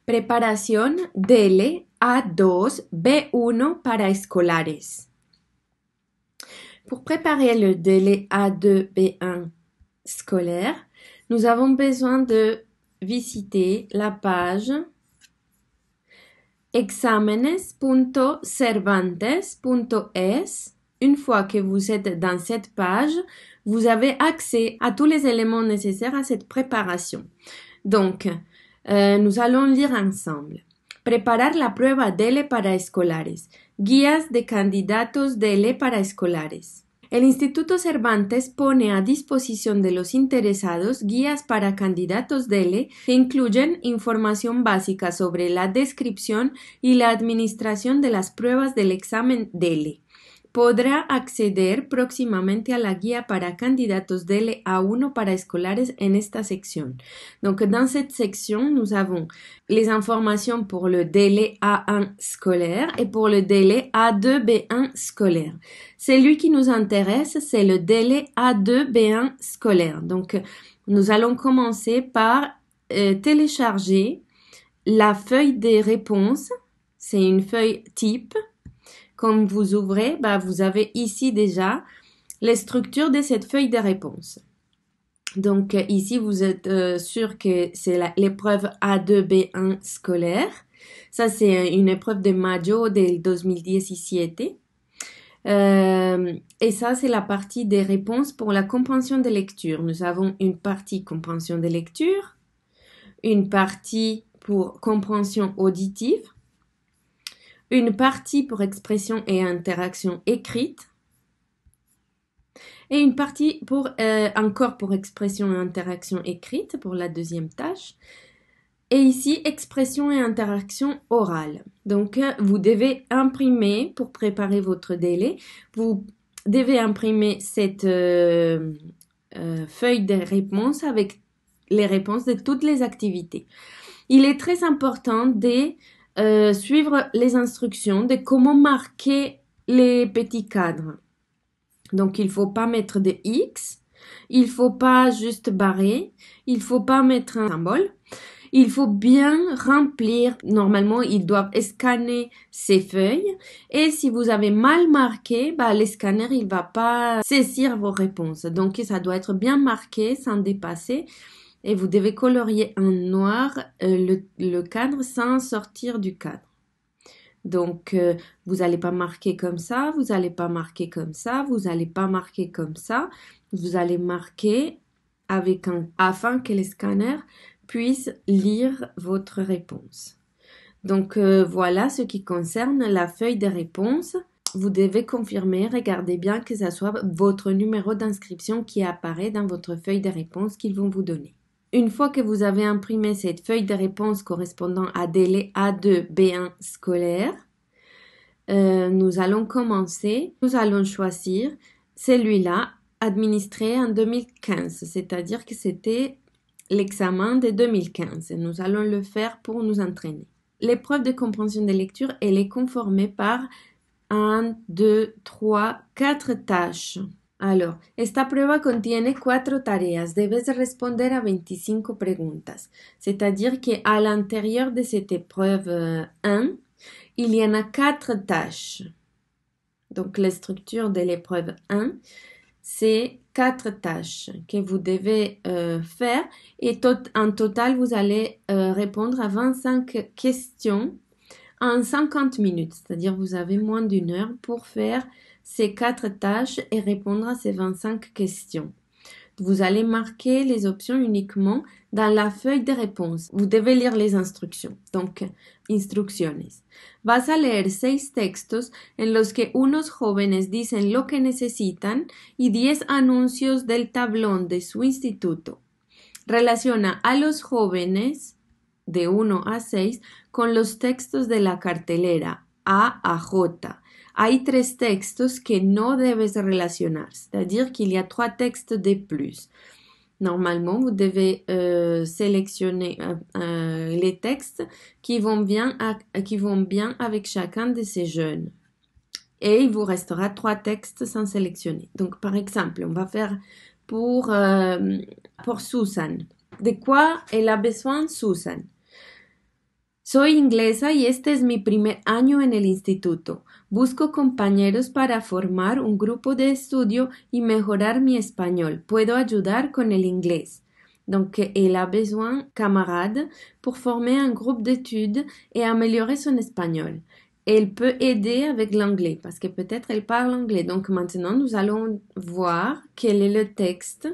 Preparación del A2 B1 para escolares. Pour préparer le délai A2 B1 scolaire, nous avons besoin de visiter la page examenes.cervantes.es. Une fois que vous êtes dans cette page, vous avez accès à tous les éléments nécessaires à cette préparation. Donc, nous allons lire ensemble. Preparar la prueba DELE para escolares. Guías de candidatos DELE para escolares. El Instituto Cervantes pone a disposición de los interesados guías para candidatos DELE que incluyen información básica sobre la descripción y la administración de las pruebas del examen DELE. Podrá acceder próximamente a la guía para candidatos DELE A1 para escolares en esta sección. Donc, dans cette section, nous avons les informations pour le délai A1 scolaire et pour le délai A2 B1 scolaire. Celui qui nous intéresse, c'est le délai A2 B1 scolaire. Donc, nous allons commencer par télécharger la feuille des réponses. C'est une feuille type. Comme vous ouvrez, vous avez ici déjà les structures de cette feuille de réponse. Donc ici, vous êtes sûr que c'est l'épreuve A2B1 scolaire. Ça, c'est une épreuve de mayo del 2017. Et ça, c'est la partie des réponses pour la compréhension de lecture. Nous avons une partie compréhension de lecture, une partie pour compréhension auditive, une partie pour expression et interaction écrite, et une partie pour encore pour expression et interaction écrite pour la deuxième tâche, et ici expression et interaction orale. Donc vous devez imprimer pour préparer votre délai, vous devez imprimer cette feuille de réponse avec les réponses de toutes les activités. Il est très important de suivre les instructions de comment marquer les petits cadres. Donc, il ne faut pas mettre de X, il ne faut pas juste barrer, il ne faut pas mettre un symbole. Il faut bien remplir. Normalement, ils doivent scanner ces feuilles. Et si vous avez mal marqué, le scanner, il ne va pas saisir vos réponses. Donc, ça doit être bien marqué sans dépasser. Et vous devez colorier en noir le cadre sans sortir du cadre. Donc, vous n'allez pas marquer comme ça, vous n'allez pas marquer comme ça, vous n'allez pas marquer comme ça. Vous allez marquer afin que le scanner puisse lire votre réponse. Donc, voilà ce qui concerne la feuille de réponse. Vous devez confirmer, regardez bien que ce soit votre numéro d'inscription qui apparaît dans votre feuille de réponse qu'ils vont vous donner. Une fois que vous avez imprimé cette feuille de réponse correspondant à délai A2 B1 scolaire, nous allons commencer. Nous allons choisir celui-là administré en 2015, c'est-à-dire que c'était l'examen de 2015. Nous allons le faire pour nous entraîner. L'épreuve de compréhension de lecture, elle est conformée par 1, 2, 3, 4 tâches. Alors, esta prueba contiene 4 tareas. Debes responder a 25 preguntas. C'est-à-dire qu'à l'intérieur de cette épreuve 1, il y en a 4 tâches. Donc, la structure de l'épreuve 1, c'est 4 tâches que vous devez faire. Et en total, vous allez répondre à 25 questions en 50 minutes. C'est-à-dire vous avez moins d'une heure pour faire ces 4 tâches et répondre à ces 25 questions. Vous allez marquer les options uniquement dans la feuille de réponse. Vous devez lire les instructions. Donc, instrucciones. Vas a leer 6 textos en los que unos jóvenes dicen lo que necesitan y 10 anuncios del tablón de su instituto. Relaciona a los jóvenes de 1 a 6 con los textos de la cartelera A a J. Hay 3 textos que no debes relacionar, c'est-à-dire qu'il y a 3 textes de plus. Normalement, vous devez sélectionner les textes qui vont bien avec chacun de ces jeunes. Et il vous restera 3 textes sans sélectionner. Donc, par exemple, on va faire pour Susan. De quoi elle a besoin, Susan? Soy inglesa y este es mi primer año en el instituto. Busco compañeros para formar un grupo de estudio y mejorar mi español. Puedo ayudar con el inglés. Donc, elle a besoin de camarades pour former un groupe d'études et améliorer son espagnol. Elle peut aider avec l'anglais parce que peut-être elle parle anglais. Donc maintenant, nous allons voir quel est le texte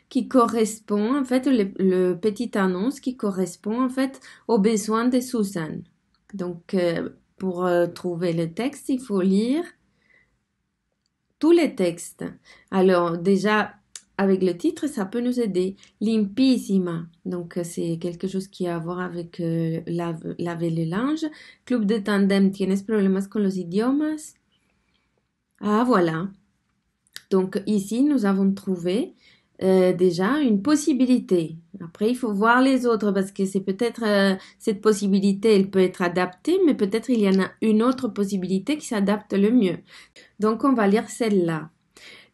qui correspond, en fait, le petit annonce qui correspond, en fait, aux besoins de Susan. Donc, pour trouver le texte, il faut lire tous les textes. Alors, déjà, avec le titre, ça peut nous aider. Limpissima. Donc, c'est quelque chose qui a à voir avec laver le linge. Club de tandem. ¿Tienes problemas con los idiomas? Ah, voilà. Donc, ici, nous avons trouvé déjà une possibilité. Après, il faut voir les autres parce que c'est peut-être cette possibilité, elle peut être adaptée, mais peut-être il y en a une autre possibilité qui s'adapte le mieux. Donc, on va lire celle-là.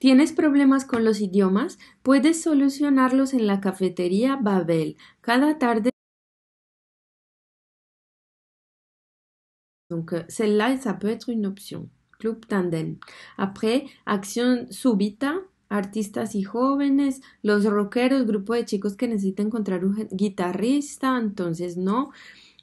¿Tienes problemas con los idiomas? Puedes solucionarlos en la cafetería Babel. Cada tarde. Donc, celle-là, ça peut être une option. Club Tandem. Après, Acción Súbita, artistas y jóvenes, los rockeros, grupo de chicos que necesitan encontrar un guitarrista, entonces no.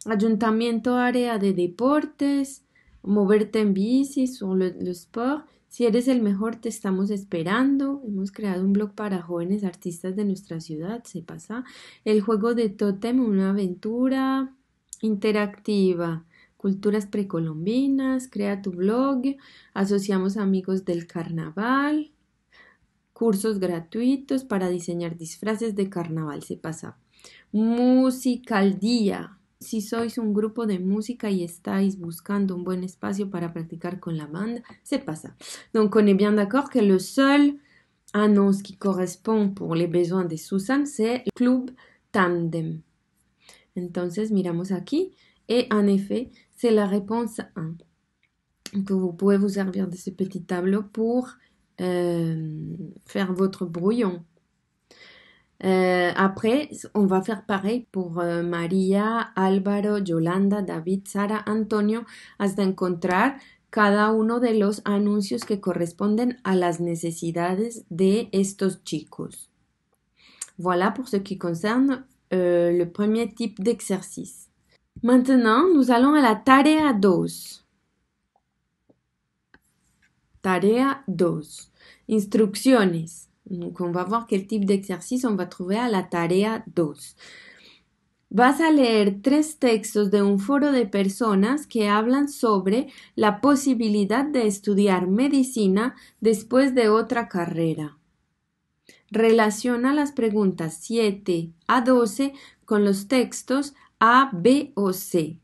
Ayuntamiento, área de deportes, moverte en bici, sur le sport. Si eres el mejor, te estamos esperando. Hemos creado un blog para jóvenes artistas de nuestra ciudad, se pasa. El juego de tótem, una aventura interactiva. Culturas precolombinas, crea tu blog, asociamos amigos del carnaval, cursos gratuitos para diseñar disfraces de carnaval, se pasa. Musicaldía. Si sois un grupo de música y estáis buscando un buen espacio para practicar con la bande, c'est pas ça. Donc on est bien d'accord que le seul annonce qui correspond pour les besoins de Susan, c'est le club tandem. Entonces miramos aquí et en effet, c'est la réponse 1. Donc vous pouvez vous servir de ce petit tableau pour faire votre brouillon. Après, on va faire pareil pour María, Álvaro, Yolanda, David, Sara, Antonio, hasta encontrar cada uno de los anuncios que corresponden a las necesidades de estos chicos. Voilà pour ce qui concerne le premier type d'exercice. Maintenant, nous allons à la tarea 2. Tarea 2. Instrucciones. Donc, on va voir quel type d'exercice on va trouver à la tarea 2. Vas a leer 3 textos de un foro de personas que hablan sobre la posibilidad de estudiar medicina después de otra carrera. Relaciona las preguntas 7 a 12 con los textos A, B o C.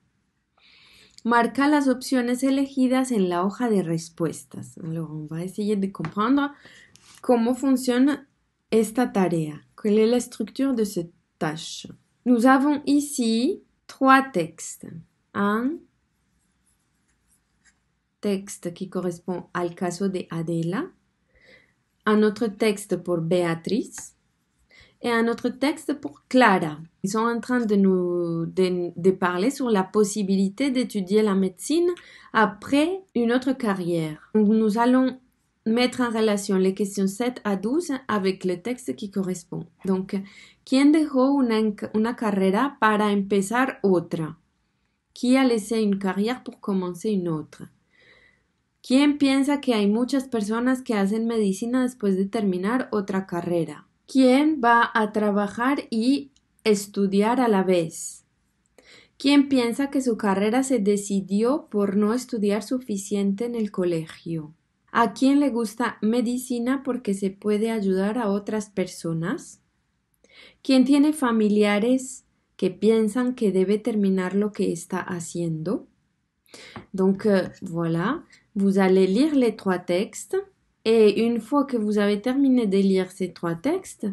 Marca las opciones elegidas en la hoja de respuestas. Alors, on va essayer de comprendre comment fonctionne esta tarea. Quelle est la structure de cette tâche? Nous avons ici 3 textes. Un texte qui correspond al caso de Adela, un autre texte pour Béatrice et un autre texte pour Clara. Ils sont en train de parler sur la possibilité d'étudier la médecine après une autre carrière. Donc, nous allons mettre en relation les questions 7 à 12 avec le texte qui correspond. Donc, ¿Quién dejó una carrera para empezar otra? Qui a laissé une carrière pour commencer une autre? ¿Quién piensa que hay muchas personas que hacen medicina después de terminar otra carrera? ¿Quién va a trabajar y estudiar a la vez? ¿Quién piensa que su carrera se decidió por no estudiar suficiente en el colegio? ¿A quién le gusta medicina porque se puede ayudar a otras personas? ¿Quién tiene familiares que piensan que debe terminar lo que está haciendo? Donc, voilà, vous allez lire les 3 textes. Et une fois que vous avez terminé de lire ces 3 textes,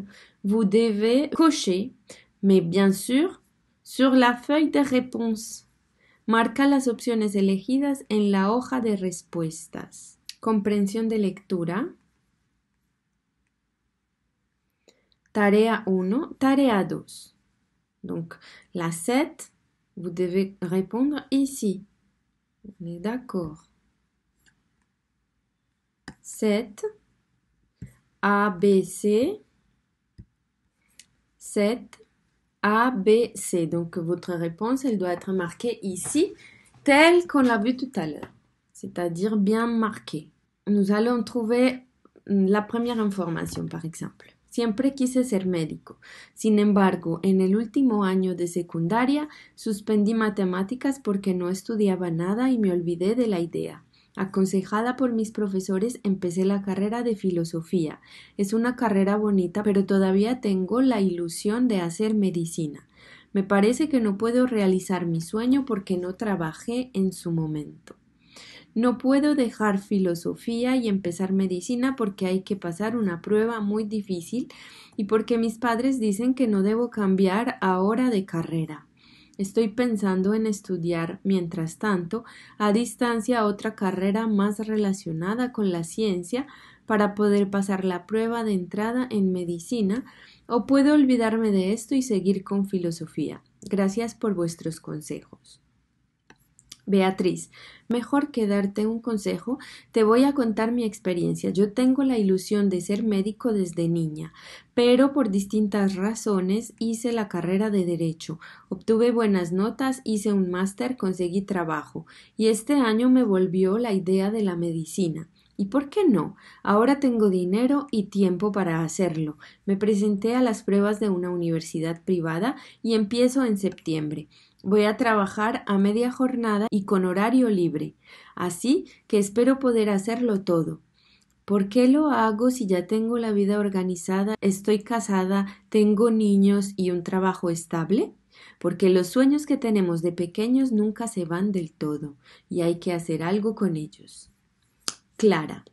vous devez cocher, mais bien sûr, sur la feuille de réponse. Marca las opciones elegidas en la hoja de respuestas. Comprensión de lectura. Tarea 1, tarea 2. Donc, la 7 Vous devez répondre ici. On est d'accord. 7, ABC, 7, ABC. Donc, votre réponse, elle doit être marquée ici, telle qu'on l'a vu tout à l'heure, c'est-à-dire bien marquée. Nous allons trouver la primera información, por ejemplo. Siempre quise ser médico. Sin embargo, en el último año de secundaria suspendí matemáticas porque no estudiaba nada y me olvidé de la idea. Aconsejada por mis profesores, empecé la carrera de filosofía. Es una carrera bonita, pero todavía tengo la ilusión de hacer medicina. Me parece que no puedo realizar mi sueño porque no trabajé en su momento. No puedo dejar filosofía y empezar medicina porque hay que pasar una prueba muy difícil y porque mis padres dicen que no debo cambiar ahora de carrera. Estoy pensando en estudiar, mientras tanto, a distancia otra carrera más relacionada con la ciencia para poder pasar la prueba de entrada en medicina, o puedo olvidarme de esto y seguir con filosofía. Gracias por vuestros consejos. Beatriz, mejor que darte un consejo, te voy a contar mi experiencia. Yo tengo la ilusión de ser médico desde niña, pero por distintas razones hice la carrera de Derecho. Obtuve buenas notas, hice un máster, conseguí trabajo, y este año me volvió la idea de la medicina. ¿Y por qué no? Ahora tengo dinero y tiempo para hacerlo. Me presenté a las pruebas de una universidad privada y empiezo en septiembre. Voy a trabajar a media jornada y con horario libre, así que espero poder hacerlo todo. ¿Por qué lo hago si ya tengo la vida organizada, estoy casada, tengo niños y un trabajo estable? Porque los sueños que tenemos de pequeños nunca se van del todo y hay que hacer algo con ellos. Clara.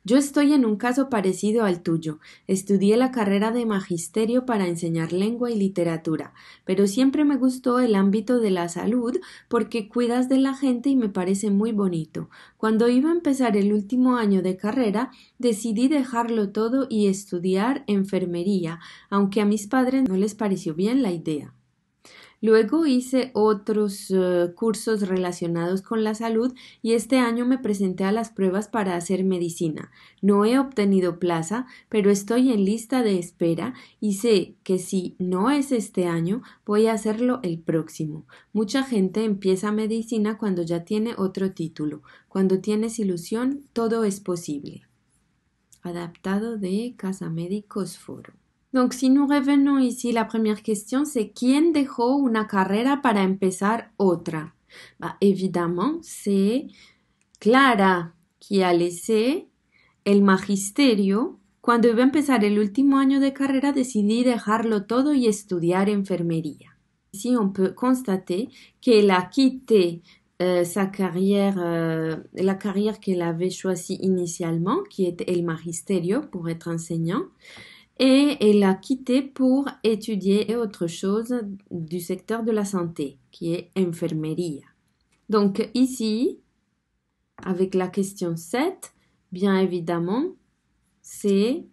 Yo estoy en un caso parecido al tuyo. Estudié la carrera de magisterio para enseñar lengua y literatura, pero siempre me gustó el ámbito de la salud porque cuidas de la gente y me parece muy bonito. Cuando iba a empezar el último año de carrera, decidí dejarlo todo y estudiar enfermería, aunque a mis padres no les pareció bien la idea. Luego hice otros cursos relacionados con la salud y este año me presenté a las pruebas para hacer medicina. No he obtenido plaza, pero estoy en lista de espera y sé que si no es este año, voy a hacerlo el próximo. Mucha gente empieza medicina cuando ya tiene otro título. Cuando tienes ilusión, todo es posible. Adaptado de Casa Médicos Foro. Donc, si nous revenons ici, la première question, c'est ¿quién dejó una carrera para empezar otra? Bah, évidemment, c'est Clara qui a laissé el magisterio. Cuando iba a empezar el último año de carrera, decidí dejarlo todo y estudiar enfermería. Ici, on peut constater qu'elle a quitté sa carrière, la carrière qu'elle avait choisie initialement, qui était el magisterio, pour être enseignant, et elle a quitté pour étudier autre chose du secteur de la santé, qui est enfermería. Donc ici, avec la question 7, bien évidemment, c'est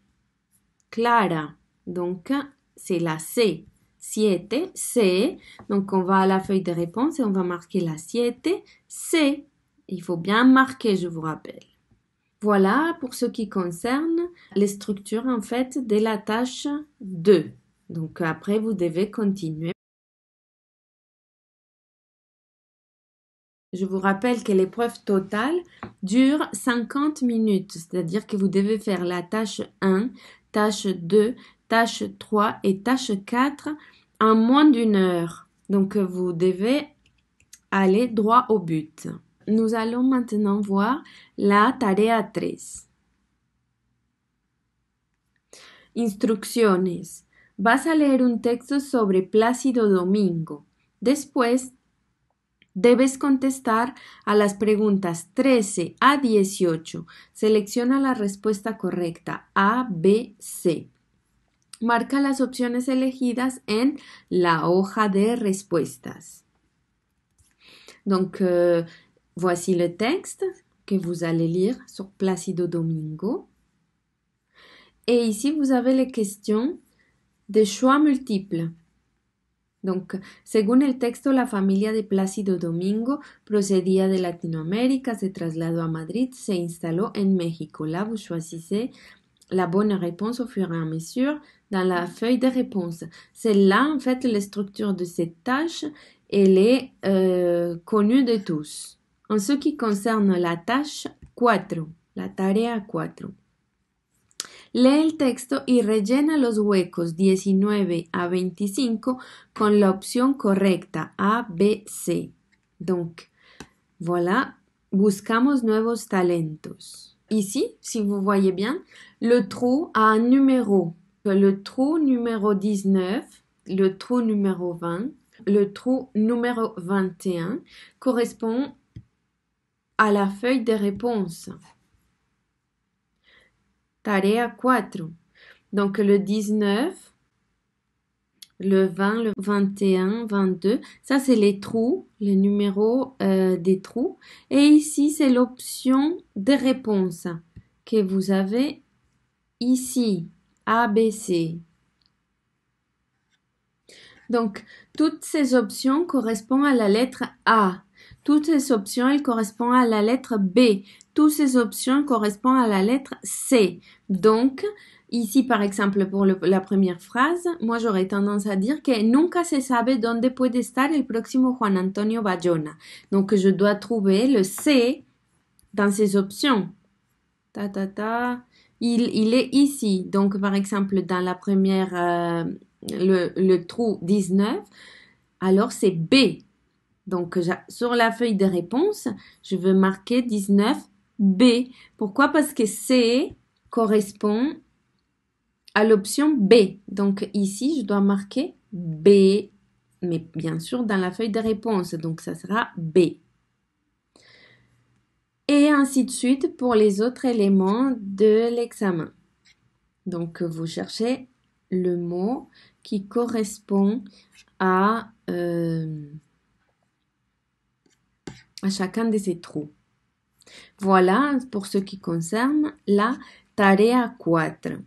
Clara. Donc c'est la C. 7, C. Donc on va à la feuille de réponse et on va marquer la 7, C. Il faut bien marquer, je vous rappelle. Voilà pour ce qui concerne les structures en fait de la tâche 2. Donc après, vous devez continuer. Je vous rappelle que l'épreuve totale dure 50 minutes, c'est-à-dire que vous devez faire la tâche 1, tâche 2, tâche 3 et tâche 4 en moins d'une heure. Donc vous devez aller droit au but. Nous allons maintenant voir la tarea 3. Instrucciones. Vas a leer un texto sobre Plácido Domingo. Después, debes contestar a las preguntas 13 a 18. Selecciona la respuesta correcta A, B, C. Marca las opciones elegidas en la hoja de respuestas. Donc, voici le texte que vous allez lire sur Plácido Domingo. Et ici, vous avez les questions de choix multiples. Donc, según el texto, la familia de Plácido Domingo procedía de Latinoamérica, se trasladó a Madrid, se instaló en México. Là, vous choisissez la bonne réponse au fur et à mesure dans la feuille de réponse. C'est là, en fait, la structure de cette tâche, elle est connue de tous. En ce qui concerne la tâche 4, la tarea 4. Lee el texto y rellena los huecos 19 a 25 con la opción correcta A, B, C. Donc, voilà, buscamos nuevos talentos. Ici, si vous voyez bien, le trou a un numéro. Le trou numéro 19, le trou numéro 20, le trou numéro 21 correspond à la feuille de réponse. Tarea 4. Donc le 19, le 20, le 21, 22, ça c'est les trous, les numéros des trous. Et ici c'est l'option de réponse que vous avez ici, A, B, C. Donc toutes ces options correspondent à la lettre A. Toutes ces options, elles correspondent à la lettre B. Toutes ces options correspondent à la lettre C. Donc, ici, par exemple, pour la première phrase, moi, j'aurais tendance à dire que nunca se sabe dónde puede estar el próximo Juan Antonio Bayona. Donc, je dois trouver le C dans ces options. Il est ici. Donc, par exemple, dans la première, le trou 19, alors c'est B. Donc, sur la feuille de réponse, je veux marquer 19B. Pourquoi? Parce que C correspond à l'option B. Donc, ici, je dois marquer B, mais bien sûr dans la feuille de réponse. Donc, ça sera B. Et ainsi de suite pour les autres éléments de l'examen. Donc, vous cherchez le mot qui correspond à chacun de ces trous. Voilà pour ce qui concerne la tarea 4.